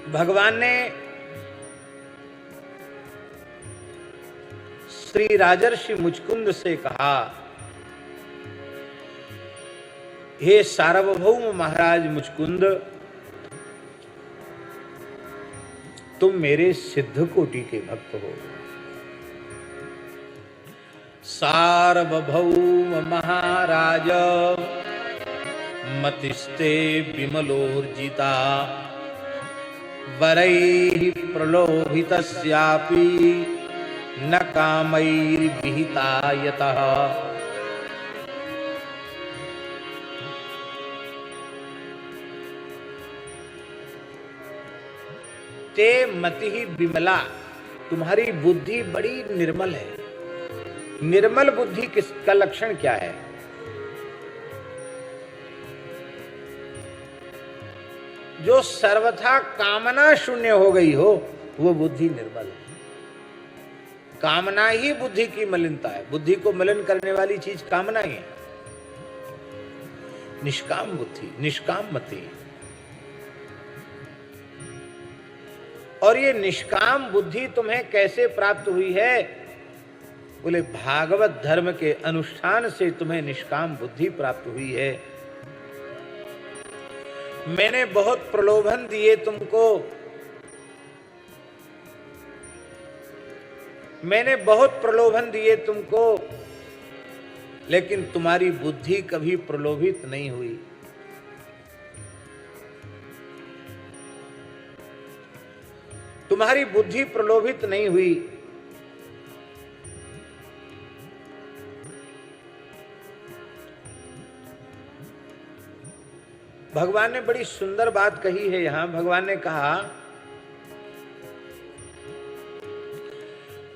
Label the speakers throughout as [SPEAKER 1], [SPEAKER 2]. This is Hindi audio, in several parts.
[SPEAKER 1] भगवान ने श्री राजर्षि मुचकुंद से कहा, हे सार्वभौम महाराज मुचकुंद, तुम मेरे सिद्ध कोटि के भक्त हो। सार्वभौम महाराज मतिस्ते विमलोर्जिता, वरैः प्रलोभितस्यापि न कामैर्विहिता यतः। ते मति ही विमला, तुम्हारी बुद्धि बड़ी निर्मल है। निर्मल बुद्धि किसका लक्षण क्या है? जो सर्वथा कामना शून्य हो गई हो, वो बुद्धि निर्मल है। कामना ही बुद्धि की मलिनता है। बुद्धि को मलिन करने वाली चीज कामना ही है। निष्काम बुद्धि, निष्काम मति। और ये निष्काम बुद्धि तुम्हें कैसे प्राप्त हुई है? बोले भागवत धर्म के अनुष्ठान से तुम्हें निष्काम बुद्धि प्राप्त हुई है। मैंने बहुत प्रलोभन दिए तुमको, मैंने बहुत प्रलोभन दिए तुमको, लेकिन तुम्हारी बुद्धि कभी प्रलोभित नहीं हुई। तुम्हारी बुद्धि प्रलोभित नहीं हुई। भगवान ने बड़ी सुंदर बात कही है यहां। भगवान ने कहा,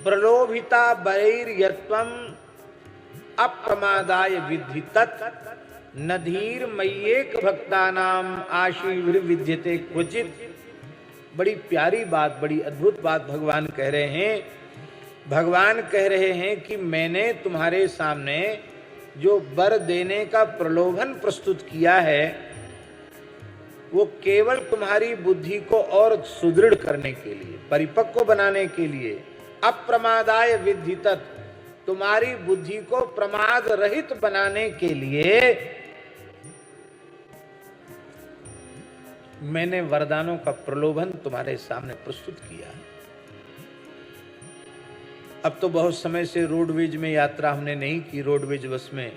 [SPEAKER 1] प्रलोभिता वैर्यत्वम अप्रमादाय विद्धि तत् नधीर मय्येक भक्तानाम आशीर्विद्यते क्वचित। बड़ी प्यारी बात, बड़ी अद्भुत बात भगवान कह रहे हैं। भगवान कह रहे हैं कि मैंने तुम्हारे सामने जो वर देने का प्रलोभन प्रस्तुत किया है, वो केवल तुम्हारी बुद्धि को और सुदृढ़ करने के लिए, परिपक्व बनाने के लिए, अप्रमादाय विद्धि तत्, तुम्हारी बुद्धि को प्रमाद रहित बनाने के लिए मैंने वरदानों का प्रलोभन तुम्हारे सामने प्रस्तुत किया। अब तो बहुत समय से रोडवेज में यात्रा हमने नहीं की, रोडवेज बस में।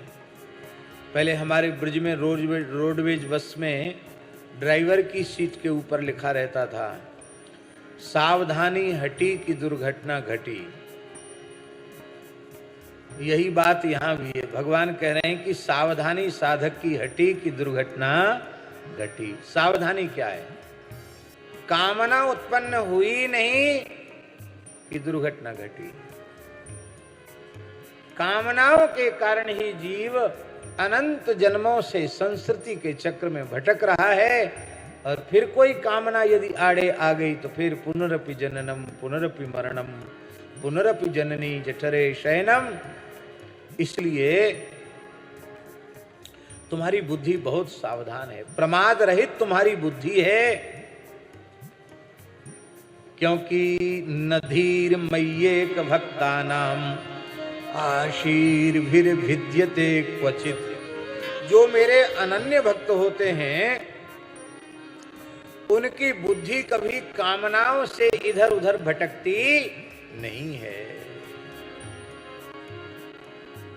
[SPEAKER 1] पहले हमारे ब्रिज में रोडवेज बस में ड्राइवर की सीट के ऊपर लिखा रहता था, सावधानी हटी कि दुर्घटना घटी। यही बात यहां भी है। भगवान कह रहे हैं कि सावधानी साधक की हटी कि दुर्घटना घटी। सावधानी क्या है? कामना उत्पन्न हुई नहीं कि दुर्घटना घटी। कामनाओं के कारण ही जीव अनंत जन्मों से संस्कृति के चक्र में भटक रहा है। और फिर कोई कामना यदि आड़े आ गई तो फिर पुनरपि जननम पुनरपि मरणम पुनरपि जननी जठरे शयनम। इसलिए तुम्हारी बुद्धि बहुत सावधान है, प्रमाद रहित तुम्हारी बुद्धि है। क्योंकि नधीर मय्येक भक्तानाम आशीर्भिर्भिद्यते क्वचित। जो मेरे अनन्य भक्त होते हैं, उनकी बुद्धि कभी कामनाओं से इधर उधर भटकती नहीं है,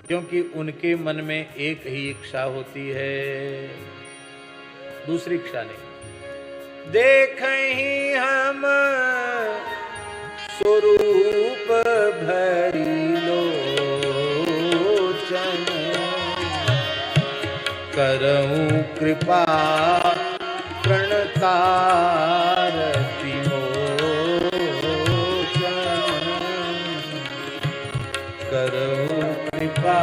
[SPEAKER 1] क्योंकि उनके मन में एक ही इच्छा होती है, दूसरी इच्छा नहीं। देखें हम स्वरूप भरी लोचन, करऊं कृपा प्रणतारति मोचन, करऊं कृपा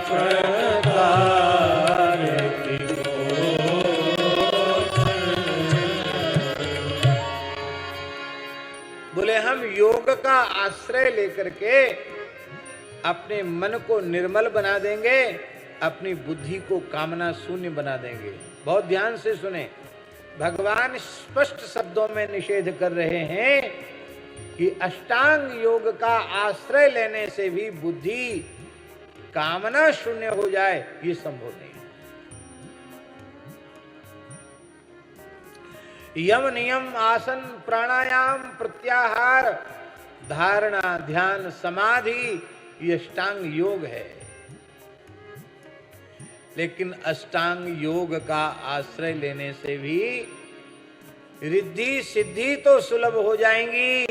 [SPEAKER 1] प्रणतारति मोचन। बोले हम योग का आश्रय लेकर के अपने मन को निर्मल बना देंगे, अपनी बुद्धि को कामना शून्य बना देंगे। बहुत ध्यान से सुने। भगवान स्पष्ट शब्दों में निषेध कर रहे हैं कि अष्टांग योग का आश्रय लेने से भी बुद्धि कामना शून्य हो जाए, ये संभव नहीं। यम नियम आसन प्राणायाम प्रत्याहार धारणा ध्यान समाधि ये अष्टांग योग है। लेकिन अष्टांग योग का आश्रय लेने से भी रिद्धि सिद्धि तो सुलभ हो जाएंगी,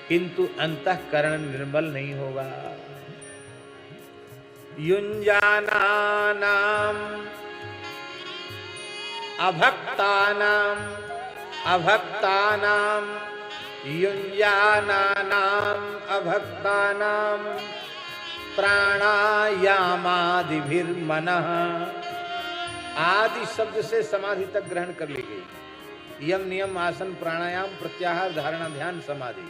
[SPEAKER 1] किंतु अंतःकरण निर्मल नहीं होगा। युञ्जानानाम् अभक्तानाम् युञ्जानानाम् अभक्तानाम् प्राणायामादिभिर्मनः। आदि शब्द से समाधि तक ग्रहण कर ली गई। यम नियम आसन प्राणायाम प्रत्याहार धारणा ध्यान समाधि।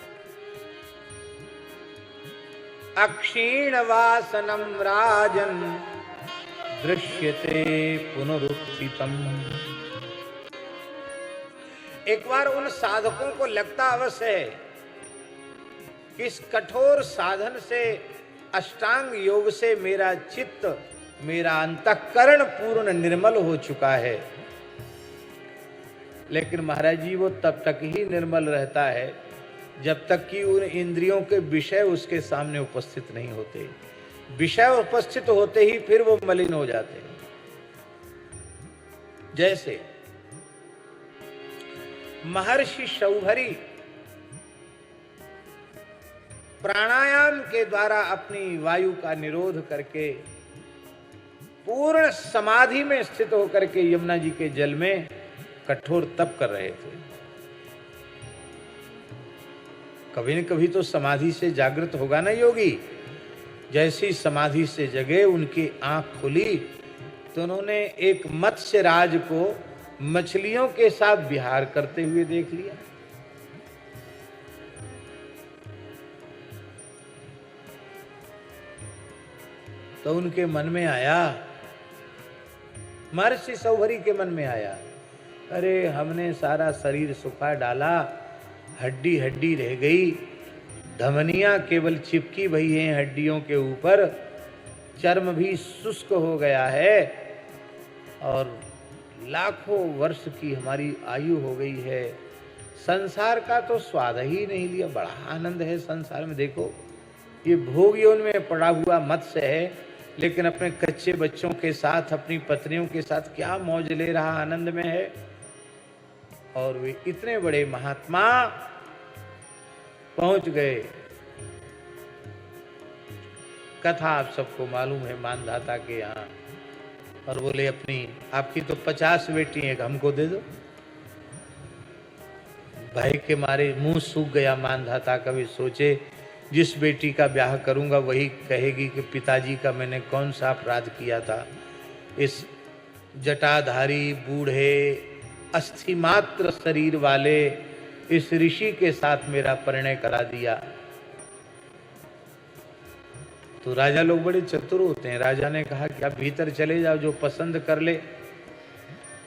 [SPEAKER 1] अक्षीण वासनम राजन दृश्यते पुनरुत्थितम्। एक बार उन साधकों को लगता अवश्य है कि इस कठोर साधन से अष्टांग योग से मेरा चित्त मेरा अंतःकरण पूर्ण निर्मल हो चुका है। लेकिन महाराज जी वो तब तक ही निर्मल रहता है जब तक कि उन इंद्रियों के विषय उसके सामने उपस्थित नहीं होते। विषय उपस्थित होते ही फिर वो मलिन हो जाते हैं। जैसे महर्षि शौभरी प्राणायाम के द्वारा अपनी वायु का निरोध करके पूर्ण समाधि में स्थित होकर के यमुना जी के जल में कठोर तप कर रहे थे। कभी न कभी तो समाधि से जागृत होगा ना योगी। जैसी समाधि से जगे उनकी आंख खुली तो उन्होंने एक मत्स्य राज को मछलियों के साथ विहार करते हुए देख लिया। तो उनके मन में आया, महर्षि शौभरी के मन में आया, अरे हमने सारा शरीर सुखा डाला, हड्डी हड्डी रह गई, धमनियां केवल चिपकी भई हैं हड्डियों के ऊपर, चर्म भी शुष्क हो गया है और लाखों वर्ष की हमारी आयु हो गई है। संसार का तो स्वाद ही नहीं लिया। बड़ा आनंद है संसार में। देखो ये भोग योनि में पड़ा हुआ मत्स्य है, लेकिन अपने कच्चे बच्चों के साथ अपनी पत्नियों के साथ क्या मौज ले रहा, आनंद में है। और वे इतने बड़े महात्मा पहुंच गए। कथा आप सबको मालूम है मानधाता के यहाँ। और बोले अपनी आपकी तो 50 बेटी हैं, हमको दे दो। भाई के मारे मुंह सूख गया मानधाता। कभी सोचे जिस बेटी का ब्याह करूंगा वही कहेगी कि पिताजी का मैंने कौन सा अपराध किया था। इस जटाधारी बूढ़े अस्थि मात्र शरीर वाले इस ऋषि के साथ मेरा परिणय करा दिया। तो राजा लोग बड़े चतुर होते हैं। राजा ने कहा कि आप भीतर चले जाओ, जो पसंद कर ले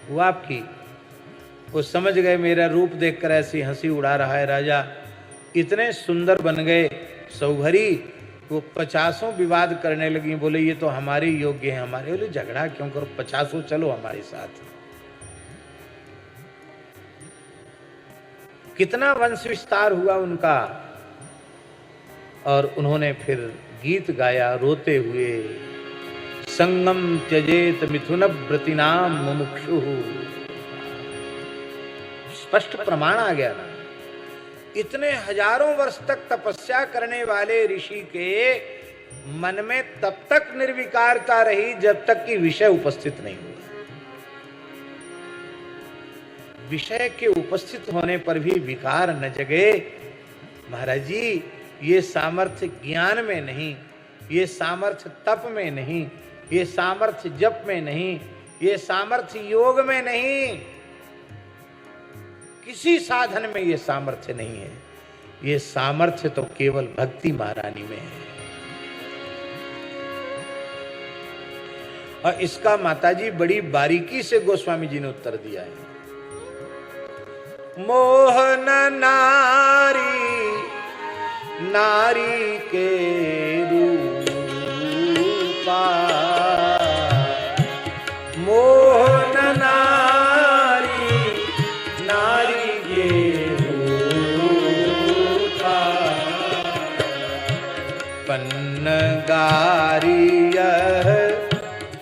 [SPEAKER 1] वो आपकी। वो समझ गए मेरा रूप देखकर ऐसी हंसी उड़ा रहा है राजा। इतने सुंदर बन गए शौभरी, वो 50 विवाद करने लगी। बोले ये तो हमारे योग्य हैं, हमारे। बोले झगड़ा क्यों करो, 50 चलो हमारे साथ। कितना वंश विस्तार हुआ उनका। और उन्होंने फिर गीत गाया रोते हुए, संगम त्यजेत मिथुन व्रतिनाम मुमुक्षु। स्पष्ट प्रमाण आ गया ना। इतने हजारों वर्ष तक तपस्या करने वाले ऋषि के मन में तब तक निर्विकारता रही जब तक कि विषय उपस्थित नहीं हुआ। विषय के उपस्थित होने पर भी विकार न जगे। महाराज जी ये सामर्थ्य ज्ञान में नहीं, ये सामर्थ्य तप में नहीं, ये सामर्थ्य जप में नहीं, ये सामर्थ्य योग में नहीं, किसी साधन में ये सामर्थ्य नहीं है। ये सामर्थ्य तो केवल भक्ति महारानी में है। और इसका माताजी बड़ी बारीकी से गोस्वामी जी ने उत्तर दिया है। मोहन नारी नारी के रूपा, मोहन नारी नारी के रूपा, पन्नगारी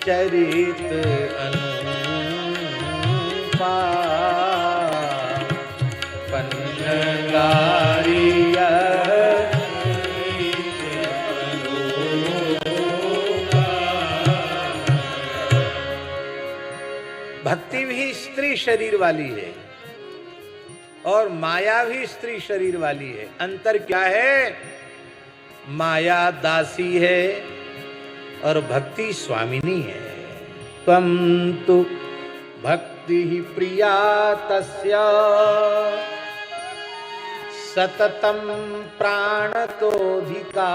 [SPEAKER 1] चरित अनुपा, पन्नगारी भक्ति भी स्त्री शरीर वाली है और माया भी स्त्री शरीर वाली है। अंतर क्या है? माया दासी है और भक्ति स्वामिनी है। त्वं तु भक्ति प्रिया तस्या सततं प्राणतोऽधिका,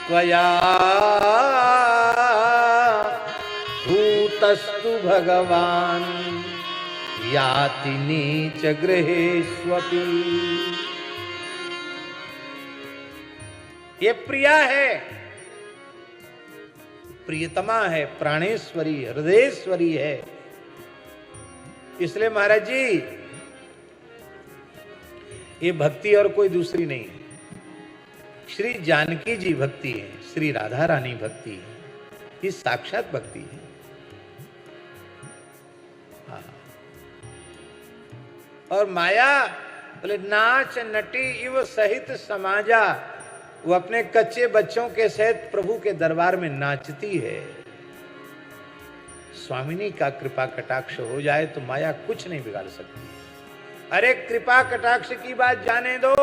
[SPEAKER 1] त्वया भूतस्तु भगवान याति नीच गृहेष्वपि। ये प्रिया है, प्रियतमा है, प्राणेश्वरी, हृदयेश्वरी है। इसलिए महाराज जी ये भक्ति और कोई दूसरी नहीं है। श्री जानकी जी भक्ति है, श्री राधा रानी भक्ति है, ये साक्षात भक्ति है। और माया बोले नाच नटी इव सहित समाजा, वो अपने कच्चे बच्चों के सहित प्रभु के दरबार में नाचती है। स्वामिनी का कृपा कटाक्ष हो जाए तो माया कुछ नहीं बिगाड़ सकती। अरे कृपा कटाक्ष की बात जाने दो,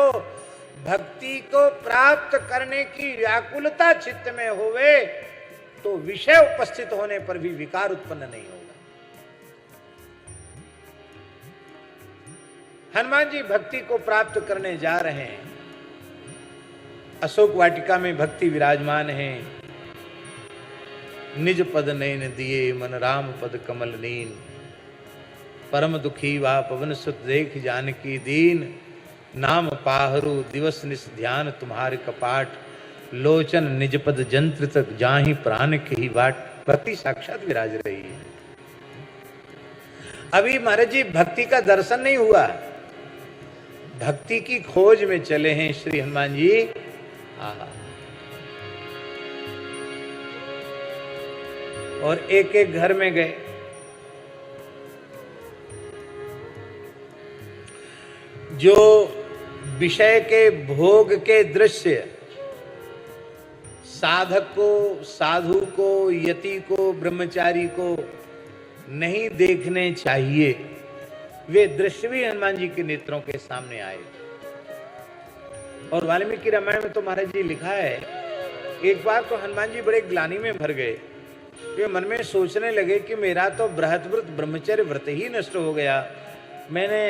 [SPEAKER 1] भक्ति को प्राप्त करने की व्याकुलता चित्त में होवे तो विषय उपस्थित होने पर भी विकार उत्पन्न नहीं होगा। हनुमान जी भक्ति को प्राप्त करने जा रहे हैं। अशोक वाटिका में भक्ति विराजमान है। निज पद नयन दिए मन राम पद कमल नीन, परम दुखी वा पवन सुत देख जानकी दीन, नाम पाहरू दिवस निस ध्यान तुम्हारे कपाट, लोचन निज पद जंत्र तक जाहि प्राण के ही बाट। भक्ति साक्षात विराज रही है। अभी महाराज जी भक्ति का दर्शन नहीं हुआ, भक्ति की खोज में चले हैं श्री हनुमान जी। और एक एक घर में गए। जो विषय के भोग के दृश्य साधक को, साधु को, यति को, ब्रह्मचारी को नहीं देखने चाहिए, वे दृश्य भी हनुमान जी के नेत्रों के सामने आए। और वाल्मीकि रामायण में तो महाराज जी लिखा है, एक बार तो हनुमान जी बड़े ग्लानि में भर गए। वे मन में सोचने लगे कि मेरा तो बृहत व्रत ब्रह्मचर्य व्रत ही नष्ट हो गया। मैंने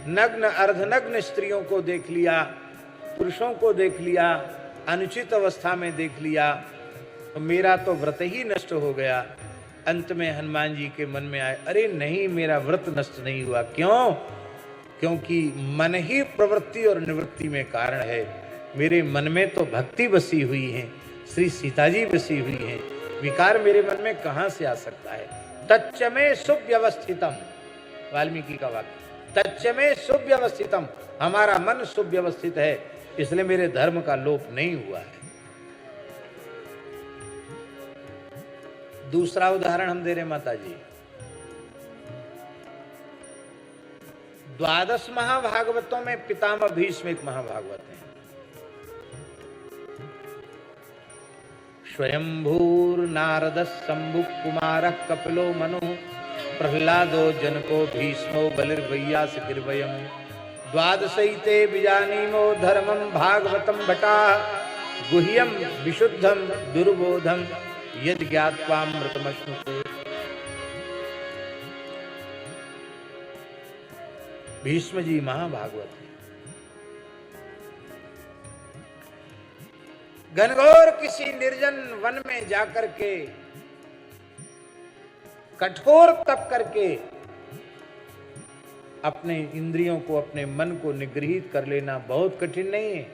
[SPEAKER 1] नग्न अर्धनग्न स्त्रियों को देख लिया, पुरुषों को देख लिया, अनुचित अवस्था में देख लिया, तो मेरा तो व्रत ही नष्ट हो गया। अंत में हनुमान जी के मन में आए, अरे नहीं, मेरा व्रत नष्ट नहीं हुआ। क्यों? क्योंकि मन ही प्रवृत्ति और निवृत्ति में कारण है। मेरे मन में तो भक्ति बसी हुई है, श्री सीता जी बसी हुई हैं। विकार मेरे मन में कहां से आ सकता है? तच्च में सुव्यवस्थितम, वाल्मीकि का वाक्य, तच्च में सुव्यवस्थितम, हमारा मन सुव्यवस्थित है, इसलिए मेरे धर्म का लोप नहीं हुआ है। दूसरा उदाहरण हम दे रहे माता जी, 12 महाभागवतों में पितामह भीष्म एक महाभागवत है। स्वयंभूर नारद शंभु कुमार कपिलो मनु, प्रहलादो जनको भीष्मो बलिर्वैयास गिरवयम, 12 बीजानीमो धर्मम भागवतम भटा, गुह्यम विशुद्धम दुर्बोधम यद ज्ञात्वामृतमश्नुते। भीष्म जी महाभागवत है। घनघोर किसी निर्जन वन में जाकर के कठोर तप करके अपने इंद्रियों को, अपने मन को निगृहित कर लेना बहुत कठिन नहीं है।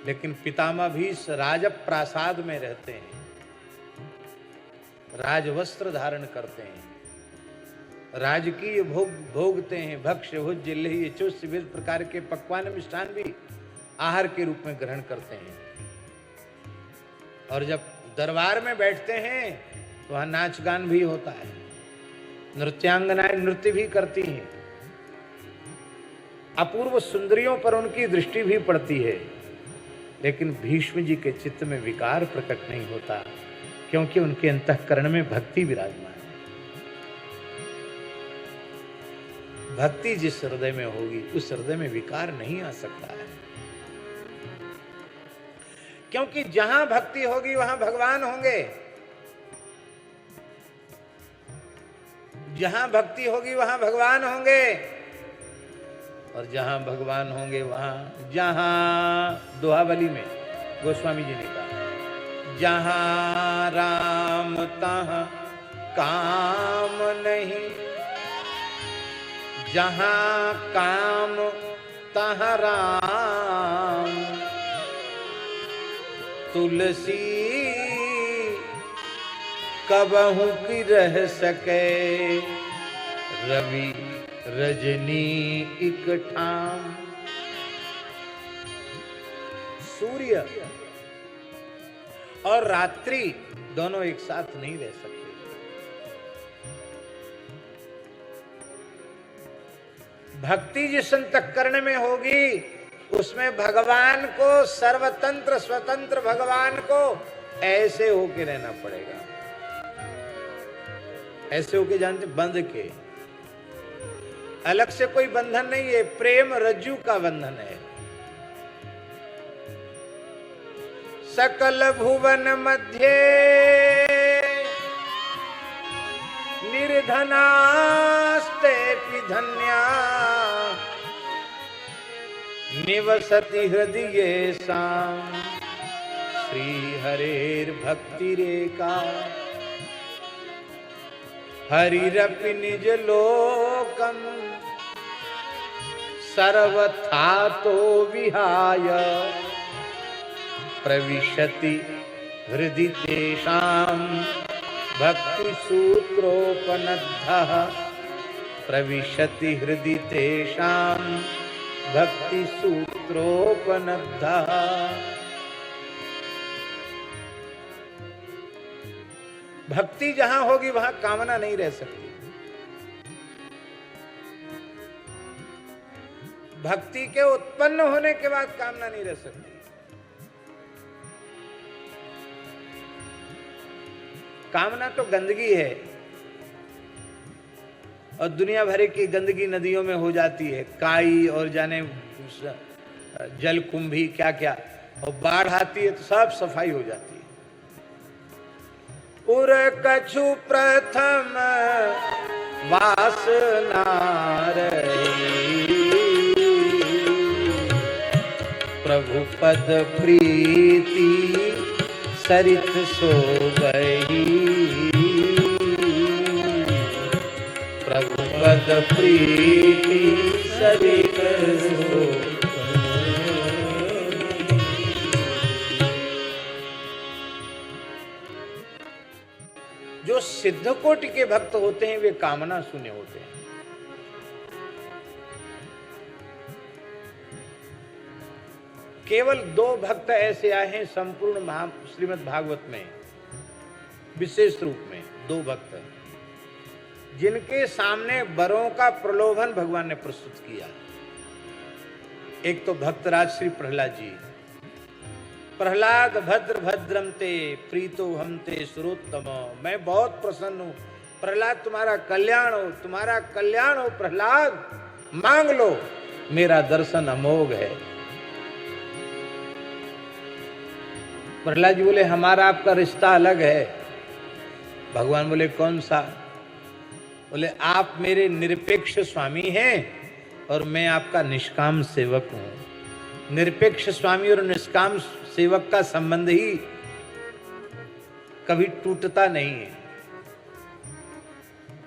[SPEAKER 1] लेकिन पितामह भीष्म राजप्रासाद में रहते हैं, राजवस्त्र धारण करते हैं, राजकीय भोग भोगते हैं, भक्ष्य भोज्य लेह्य चुष्ट विविध प्रकार के पकवान मिष्ठान भी आहार के रूप में ग्रहण करते हैं। और जब दरबार में बैठते हैं तो वहां नाच गान भी होता है, नृत्यांगनाएं नृत्य भी करती हैं, अपूर्व सुंदरियों पर उनकी दृष्टि भी पड़ती है। लेकिन भीष्म जी के चित्त में विकार प्रकट नहीं होता, क्योंकि उनके अंतःकरण में भक्ति विराजमान है। भक्ति जिस हृदय में होगी उस हृदय में विकार नहीं आ सकता है, क्योंकि जहां भक्ति होगी वहां भगवान होंगे, जहां भक्ति होगी वहां भगवान होंगे, और जहां भगवान होंगे वहां, जहां दोहावली में गोस्वामी जी ने कहा, जहां राम तहां काम नहीं, जहां काम तहां राम, तुलसी कबहू की रह सके, रवि रजनी इक ठाम। सूर्य और रात्रि दोनों एक साथ नहीं रह सकते। भक्ति जिस अंतःकरण में होगी उसमें भगवान को, सर्वतंत्र स्वतंत्र भगवान को ऐसे होके रहना पड़ेगा। ऐसे होके जानते, बंध के, अलग से कोई बंधन नहीं है, प्रेम रज्जु का बंधन है। सकल भुवन मध्य निर्धनास्ते धन्या, निवसति हृदये साम, श्री हरेर भक्ति रेखा, हरिरपि निज लोकम, सर्वथा तो विहाय, प्रविशति हृदि तेषां, भक्ति सूत्रोपनद्धः, प्रविशति हृदि तेषां, भक्ति सूत्रोपनद्धः। भक्ति जहां होगी वहां कामना नहीं रह सकती। भक्ति के उत्पन्न होने के बाद कामना नहीं रह सकती। कामना तो गंदगी है, और दुनिया भर की गंदगी नदियों में हो जाती है, काई और जाने जल कुंभी क्या क्या, और बाढ़ आती है तो सब सफाई हो जाती है। उर कछु प्रथम वासना रही, प्रभु पद प्रीति सरित सो गई, प्रभु पद प्रीति सरित सो गई। जो सिद्ध कोटि के भक्त होते हैं वे कामना शून्य होते हैं। केवल 2 भक्त ऐसे आए हैं संपूर्ण श्रीमद् भागवत में, विशेष रूप में 2 भक्त जिनके सामने वरों का प्रलोभन भगवान ने प्रस्तुत किया। एक तो भक्तराज श्री प्रहलाद जी। प्रहलाद भद्र भद्रम ते प्रीतो हम ते सुरोत्तम, मैं बहुत प्रसन्न हूं प्रहलाद, तुम्हारा कल्याण हो, तुम्हारा कल्याण हो प्रहलाद, मांग लो, मेरा दर्शन अमोघ है। प्रहलाद जी बोले हमारा आपका रिश्ता अलग है। भगवान बोले कौन सा? बोले आप मेरे निरपेक्ष स्वामी हैं और मैं आपका निष्काम सेवक हूं। निरपेक्ष स्वामी और निष्काम सेवक का संबंध ही कभी टूटता नहीं है।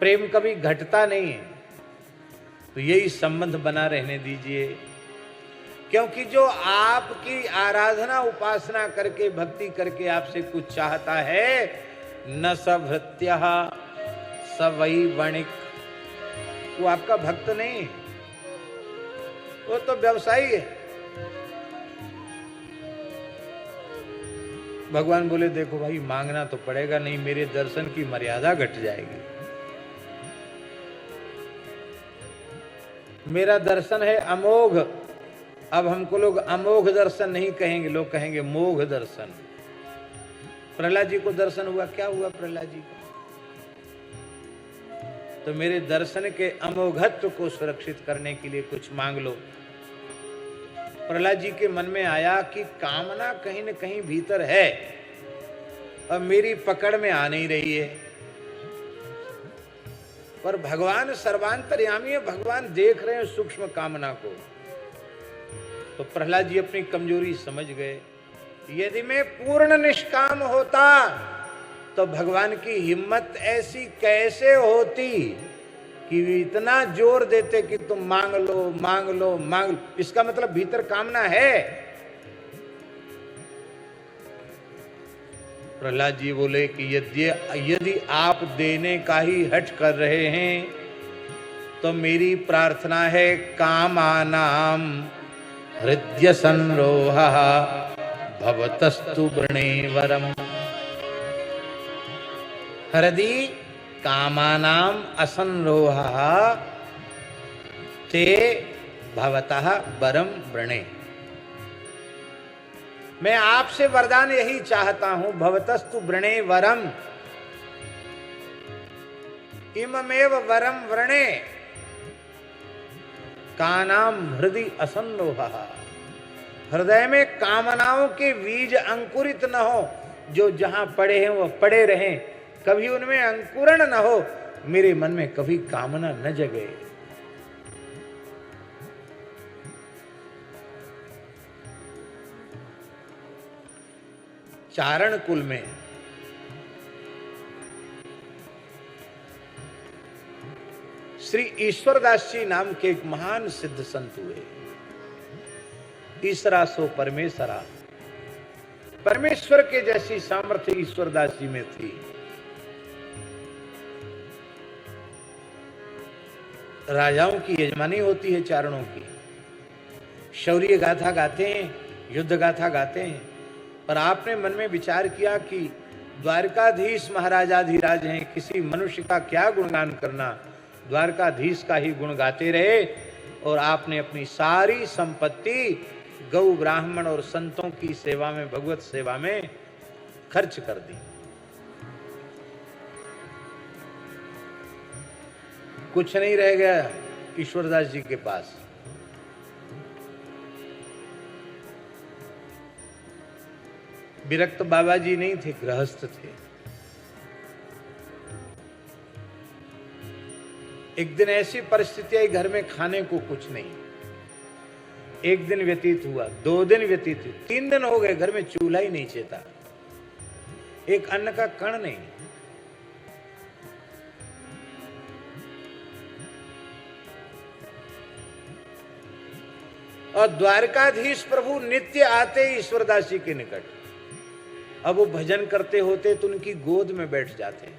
[SPEAKER 1] प्रेम कभी घटता नहीं है। तो यही संबंध बना रहने दीजिए, क्योंकि जो आपकी आराधना उपासना करके भक्ति करके आपसे कुछ चाहता है, न स भृत्यः स वै वणिक, वो आपका भक्त नहीं है, वो तो व्यवसायी है। भगवान बोले देखो भाई मांगना तो पड़ेगा, नहीं मेरे दर्शन की मर्यादा घट जाएगी। मेरा दर्शन है अमोघ, अब हमको लोग अमोघ दर्शन नहीं कहेंगे, लोग कहेंगे मोघ दर्शन। प्रहलाद जी को दर्शन हुआ, क्या हुआ प्रहलाद जी को? तो मेरे दर्शन के अमोघत्व को सुरक्षित करने के लिए कुछ मांग लो। प्रहलाद जी के मन में आया कि कामना कहीं न कहीं भीतर है और मेरी पकड़ में आ नहीं रही है, पर भगवान सर्वांतर्यामी है, भगवान देख रहे हैं सूक्ष्म कामना को। तो प्रहलाद जी अपनी कमजोरी समझ गए। यदि मैं पूर्ण निष्काम होता तो भगवान की हिम्मत ऐसी कैसे होती कि इतना जोर देते कि तुम मांग लो मांग लो मांग लो। इसका मतलब भीतर कामना है। प्रहलाद जी बोले कि यदि आप देने का ही हठ कर रहे हैं तो मेरी प्रार्थना है कामानाम हृदय संरोहा भवतस्तु वृणे वरम। हृदि कामानाम असंरोहा ते भवतः वरम वृणे। मैं आपसे वरदान यही चाहता हूं, भवतस्तु वृणे वरम, इममेव वरम वृणे कानाम हृदय असंरोहा। हृदय में कामनाओं के बीज अंकुरित न हो, जो जहां पड़े हैं वो पड़े रहें, कभी उनमें अंकुरण न हो, मेरे मन में कभी कामना न जगे। चारण कुल में श्री ईश्वरदास जी नाम के एक महान सिद्ध संत हुए। ईसरा सो परमेश्वरा, परमेश्वर के जैसी सामर्थ्य ईश्वरदास जी में थी। राजाओं की यजमानी होती है चारणों की, शौर्य गाथा गाते हैं, युद्ध गाथा गाते हैं, पर आपने मन में विचार किया कि द्वारकाधीश महाराजाधिराज हैं, किसी मनुष्य का क्या गुणगान करना, द्वारकाधीश का ही गुण गाते रहे। और आपने अपनी सारी संपत्ति गौ ब्राह्मण और संतों की सेवा में, भगवत सेवा में खर्च कर दी। कुछ नहीं रह गया ईश्वरदास जी के पास। विरक्त बाबा जी नहीं थे, गृहस्थ थे। एक दिन ऐसी परिस्थिति आई, घर में खाने को कुछ नहीं। एक दिन व्यतीत हुआ, 2 दिन व्यतीत हुए, 3 दिन हो गए, घर में चूल्हा ही नहीं चेता, एक अन्न का कण नहीं। और द्वारकाधीश प्रभु नित्य आते ईश्वरदास जी के निकट। अब वो भजन करते होते तो उनकी गोद में बैठ जाते,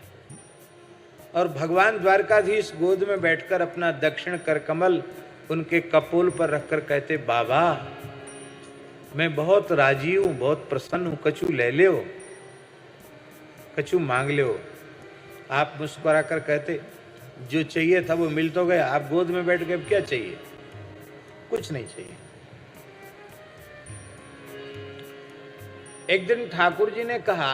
[SPEAKER 1] और भगवान द्वारकाधीश गोद में बैठकर अपना दक्षिण कर कमल उनके कपोल पर रखकर कहते, बाबा मैं बहुत राजी हूं, बहुत प्रसन्न हूं, कछु ले ले, कछु मांग ले। आप मुस्कुरा कर कहते, जो चाहिए था वो मिल तो गया, आप गोद में बैठ गए, अब क्या चाहिए? कुछ नहीं चाहिए। एक दिन ठाकुर जी ने कहा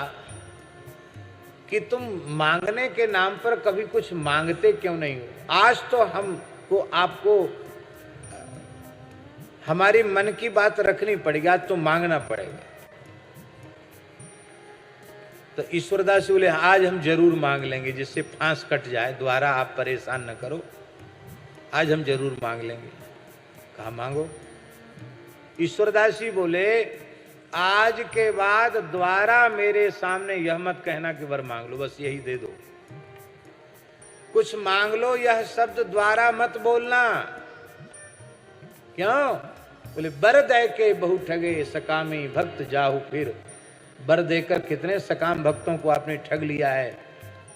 [SPEAKER 1] कि तुम मांगने के नाम पर कभी कुछ मांगते क्यों नहीं हो? आज तो हमको आपको हमारी मन की बात रखनी पड़ेगी, आज तो मांगना पड़ेगा। तो ईश्वरदास बोले, आज हम जरूर मांग लेंगे, जिससे फांस कट जाए, दोबारा आप परेशान न करो, आज हम जरूर मांग लेंगे। कहा मांगो। ईश्वरदास जी बोले, आज के बाद दोबारा मेरे सामने यह मत कहना कि वर मांग लो, बस यही दे दो। कुछ मांग लो, यह शब्द द्वारा मत बोलना। क्यों? बोले बर दे के बहु ठगे, सकामी भक्त जाहु फिर। बर देकर कितने सकाम भक्तों को आपने ठग लिया है,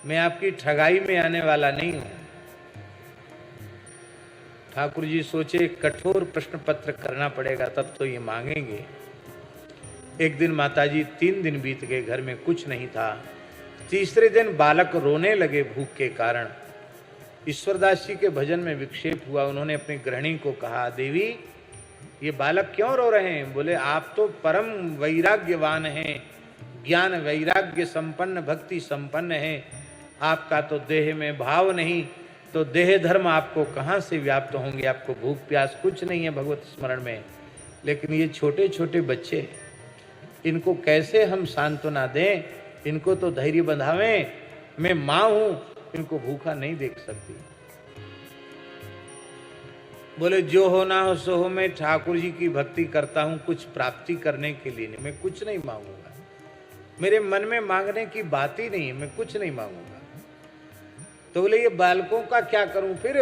[SPEAKER 1] मैं आपकी ठगाई में आने वाला नहीं हूं। ठाकुर जी सोचे कठोर प्रश्न पत्र करना पड़ेगा, तब तो ये मांगेंगे। एक दिन माताजी, 3 दिन बीत गए, घर में कुछ नहीं था। तीसरे दिन बालक रोने लगे भूख के कारण। ईश्वरदास जी के भजन में विक्षेप हुआ। उन्होंने अपनी गृहिणी को कहा, देवी ये बालक क्यों रो रहे हैं? बोले आप तो परम वैराग्यवान हैं, ज्ञान वैराग्य संपन्न, भक्ति संपन्न हैं, आपका तो देह में भाव नहीं, तो देह धर्म आपको कहाँ से व्याप्त होंगे? आपको भूख प्यास कुछ नहीं है भगवत स्मरण में। लेकिन ये छोटे छोटे बच्चे, इनको कैसे हम सांत्वना दें? इनको तो धैर्य बंधावें। मैं माँ हूं, इनको भूखा नहीं देख सकती। बोले जो होना हो सो हो, मैं ठाकुर जी की भक्ति करता हूं कुछ प्राप्ति करने के लिए नहीं, मैं कुछ नहीं मांगूंगा। मेरे मन में मांगने की बात ही नहीं है, मैं कुछ नहीं मांगूंगा। तो बोले ये बालकों का क्या करूं फिर?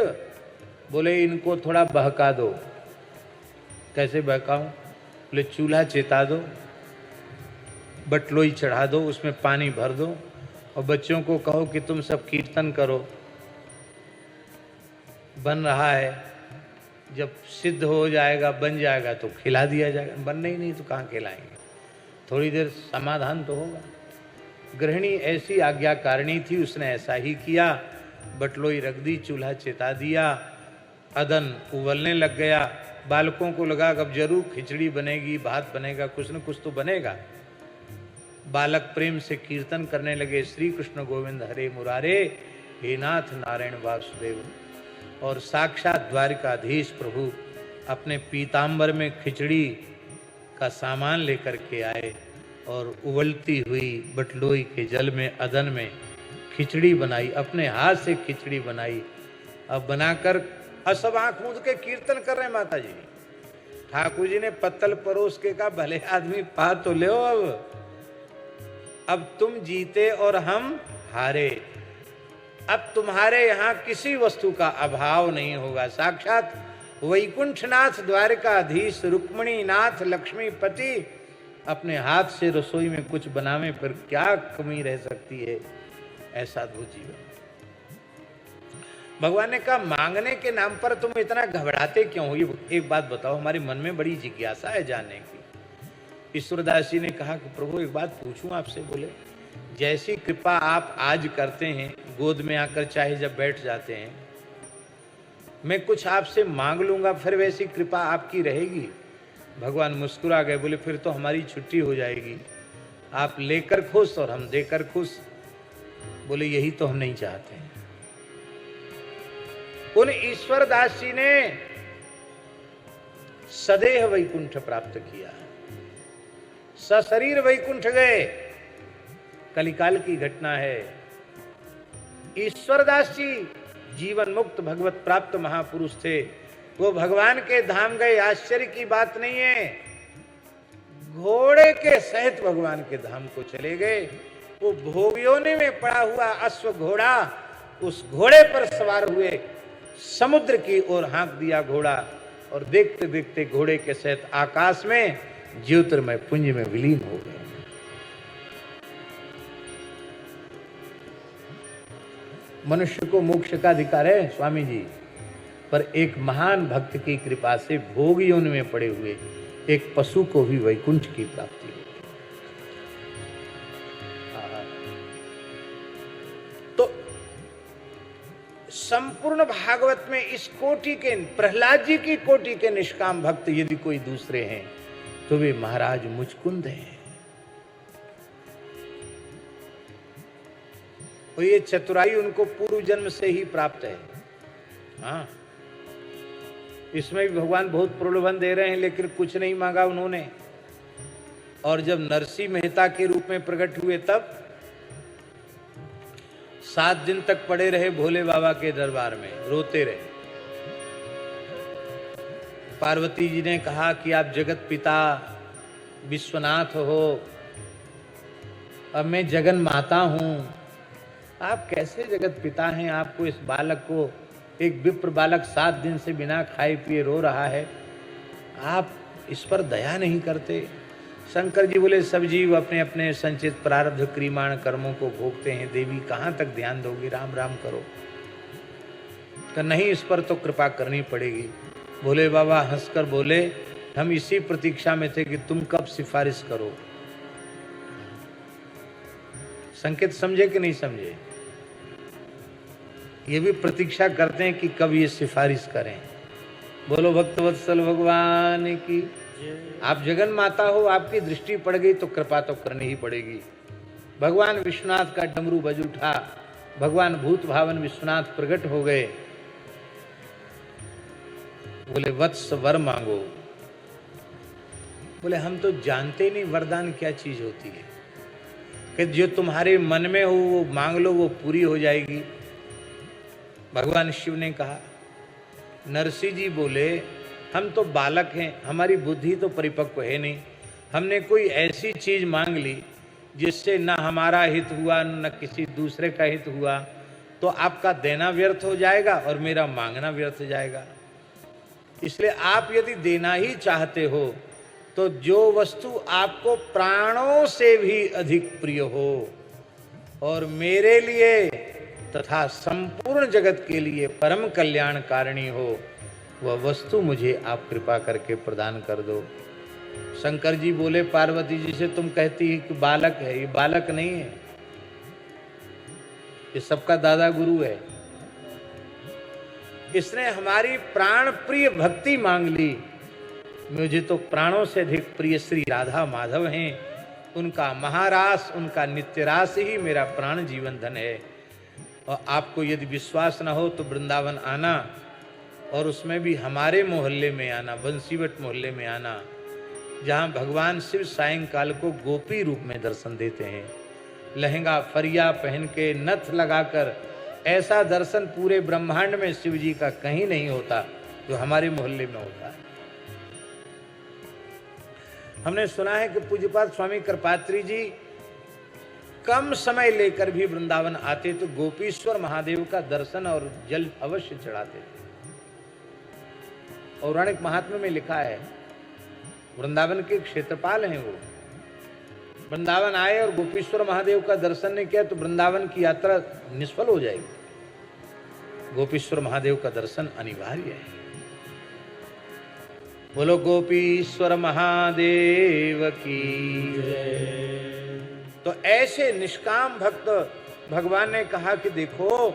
[SPEAKER 1] बोले इनको थोड़ा बहका दो। कैसे बहकाऊं? बोले चूल्हा चेता दो, बटलोई चढ़ा दो, उसमें पानी भर दो और बच्चों को कहो कि तुम सब कीर्तन करो। बन रहा है, जब सिद्ध हो जाएगा, बन जाएगा तो खिला दिया जाएगा। बनने ही नहीं तो कहाँ खिलाएंगे? थोड़ी देर समाधान तो होगा। गृहिणी ऐसी आज्ञाकारिणी थी, उसने ऐसा ही किया। बटलोई रख दी, चूल्हा चेता दिया, अदन उबलने लग गया। बालकों को लगा अब जरूर खिचड़ी बनेगी, भात बनेगा, कुछ न कुछ तो बनेगा। बालक प्रेम से कीर्तन करने लगे, श्री कृष्ण गोविंद हरे मुरारे, हे नाथ नारायण वासुदेव। और साक्षात द्वारिकाधीश प्रभु अपने पीतांबर में खिचड़ी का सामान लेकर के आए और उबलती हुई बटलोई के जल में, अदन में खिचड़ी बनाई, अपने हाथ से खिचड़ी बनाई। अब बनाकर सब आंख मूंद के कीर्तन कर रहे हैं माता जी। ठाकुर जी ने पत्तल परोस के कहा, भले आदमी पा तो ले। अब तुम जीते और हम हारे। अब तुम्हारे यहाँ किसी वस्तु का अभाव नहीं होगा। साक्षात वैकुंठनाथ द्वारकाधीश रुक्मिणी नाथ लक्ष्मीपति अपने हाथ से रसोई में कुछ बनावे, फिर क्या कमी रह सकती है? ऐसा अद्भुत जीवन। भगवान ने कहा मांगने के नाम पर तुम इतना घबराते क्यों हो? ये एक बात बताओ, हमारे मन में बड़ी जिज्ञासा है जानने की। ईश्वरदास जी ने कहा कि प्रभु एक बात पूछूं आपसे। बोले जैसी कृपा आप आज करते हैं, गोद में आकर चाहे जब बैठ जाते हैं, मैं कुछ आपसे मांग लूंगा, फिर वैसी कृपा आपकी रहेगी? भगवान मुस्कुरा गए, बोले फिर तो हमारी छुट्टी हो जाएगी। आप लेकर खुश और हम देकर खुश। बोले यही तो हम नहीं चाहते हैं। उन ईश्वरदास जी ने सदेह वैकुंठ प्राप्त किया, सशरीर वैकुंठ गए। कलिकाल की घटना है। ईश्वरदास जी जीवन मुक्त भगवत प्राप्त महापुरुष थे। वो भगवान के धाम गए, आश्चर्य की बात नहीं है। घोड़े के सहित भगवान के धाम को चले गए। वो भोगियोने में पड़ा हुआ अश्व घोड़ा, उस घोड़े पर सवार हुए, समुद्र की ओर हाँक दिया घोड़ा, और देखते देखते घोड़े के सहित आकाश में ज्योतिर्मय पुंज में विलीन हो गए। मनुष्य को मोक्ष का अधिकार है स्वामी जी, पर एक महान भक्त की कृपा से भोग योनि में पड़े हुए एक पशु को भी वैकुंठ की प्राप्ति होती। तो संपूर्ण भागवत में इस कोटि के, प्रहलाद जी की कोटि के निष्काम भक्त यदि कोई दूसरे हैं तो वे महाराज मुचकुंद हैं। और ये चतुराई उनको पूर्व जन्म से ही प्राप्त है। हाँ, इसमें भी भगवान बहुत प्रलोभन दे रहे हैं, लेकिन कुछ नहीं मांगा उन्होंने। और जब नरसिंह मेहता के रूप में प्रकट हुए तब 7 दिन तक पड़े रहे भोले बाबा के दरबार में, रोते रहे। पार्वती जी ने कहा कि आप जगत पिता विश्वनाथ हो, अब मैं जगन माता हूं, आप कैसे जगत पिता हैं? आपको इस बालक को, एक विप्र बालक 7 दिन से बिना खाए पिए रो रहा है, आप इस पर दया नहीं करते? शंकर जी बोले सब जीव अपने अपने संचित प्रारब्ध क्रियमाण कर्मों को भोगते हैं, देवी कहाँ तक ध्यान दोगी, राम राम करो। तो नहीं, इस पर तो कृपा करनी पड़ेगी। भोले बाबा हंसकर बोले, हम इसी प्रतीक्षा में थे कि तुम कब सिफारिश करो। संकेत समझे कि नहीं समझे? ये भी प्रतीक्षा करते हैं कि कब ये सिफारिश करें। बोलो भक्तवत्सल भगवान की। आप जगन माता हो, आपकी दृष्टि पड़ गई तो कृपा तो करनी ही पड़ेगी। भगवान विश्वनाथ का डमरू बज उठा, भगवान भूत भावन विश्वनाथ प्रकट हो गए। बोले वत्स वर मांगो। बोले हम तो जानते नहीं वरदान क्या चीज होती है, कि जो तुम्हारे मन में हो वो मांग लो, वो पूरी हो जाएगी। भगवान शिव ने कहा, नरसिंह जी बोले हम तो बालक हैं, हमारी बुद्धि तो परिपक्व है नहीं, हमने कोई ऐसी चीज मांग ली जिससे न हमारा हित हुआ न किसी दूसरे का हित हुआ, तो आपका देना व्यर्थ हो जाएगा और मेरा मांगना व्यर्थ हो जाएगा। इसलिए आप यदि देना ही चाहते हो तो जो वस्तु आपको प्राणों से भी अधिक प्रिय हो और मेरे लिए तथा संपूर्ण जगत के लिए परम कल्याणकारिणी हो, वह वस्तु मुझे आप कृपा करके प्रदान कर दो। शंकर जी बोले, पार्वती जी से तुम कहती है कि बालक है, ये बालक नहीं है, ये सबका दादा गुरु है। इसने हमारी प्राण प्रिय भक्ति मांग ली। मुझे तो प्राणों से अधिक प्रिय श्री राधा माधव हैं, उनका महारास, उनका नित्यरास ही मेरा प्राण जीवन धन है। और आपको यदि विश्वास न हो तो वृंदावन आना, और उसमें भी हमारे मोहल्ले में आना, बंसीवट मोहल्ले में आना, जहाँ भगवान शिव सायंकाल को गोपी रूप में दर्शन देते हैं, लहंगा फरिया पहन के नथ लगाकर। ऐसा दर्शन पूरे ब्रह्मांड में शिव जी का कहीं नहीं होता जो हमारे मोहल्ले में होता है। हमने सुना है कि पूज्यपाद स्वामी कृपात्री जी कम समय लेकर भी वृंदावन आते तो गोपीश्वर महादेव का दर्शन और जल अवश्य चढ़ाते थे। पौराणिक महात्म्य में लिखा है, वृंदावन के क्षेत्रपाल हैं वो। वृंदावन आए और गोपीश्वर महादेव का दर्शन नहीं किया तो वृंदावन की यात्रा निष्फल हो जाएगी। गोपीश्वर महादेव का दर्शन अनिवार्य है। बोलो गोपीश्वर महादेव की जय। तो ऐसे निष्काम भक्त भगवान ने कहा कि देखो,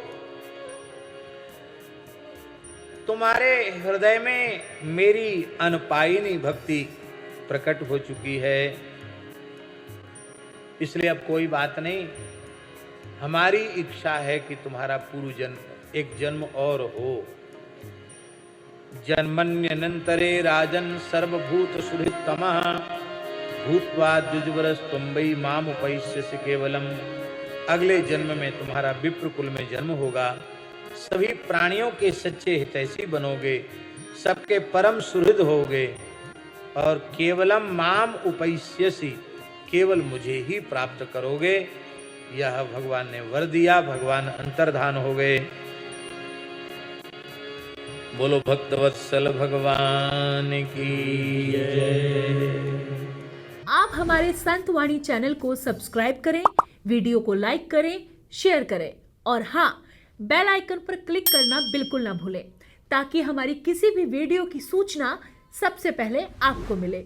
[SPEAKER 1] तुम्हारे हृदय में मेरी अनपायिनी भक्ति प्रकट हो चुकी है, इसलिए अब कोई बात नहीं, हमारी इच्छा है कि तुम्हारा पूर्व जन्म, एक जन्म और हो। जन्मन्यनंतरे राजन सर्वभूत सुहृत्तमः भूत्वा द्विजवरस्त्वं माम उपैष्यसि केवलम। अगले जन्म में तुम्हारा विप्र कुल में जन्म होगा, सभी प्राणियों के सच्चे हितैषी बनोगे, सबके परम सुहृद होगे, और केवलम माम उपैष्यसि, केवल मुझे ही प्राप्त करोगे। यह भगवान ने वर दिया, भगवान अंतर्धान हो गए। बोलो भक्तवत्सल भगवान की जय।
[SPEAKER 2] आप हमारे संत वाणी चैनल को सब्सक्राइब करें, वीडियो को लाइक करें, शेयर करें, और हाँ, बेल आइकन पर क्लिक करना बिल्कुल ना भूलें, ताकि हमारी किसी भी वीडियो की सूचना सबसे पहले आपको मिले।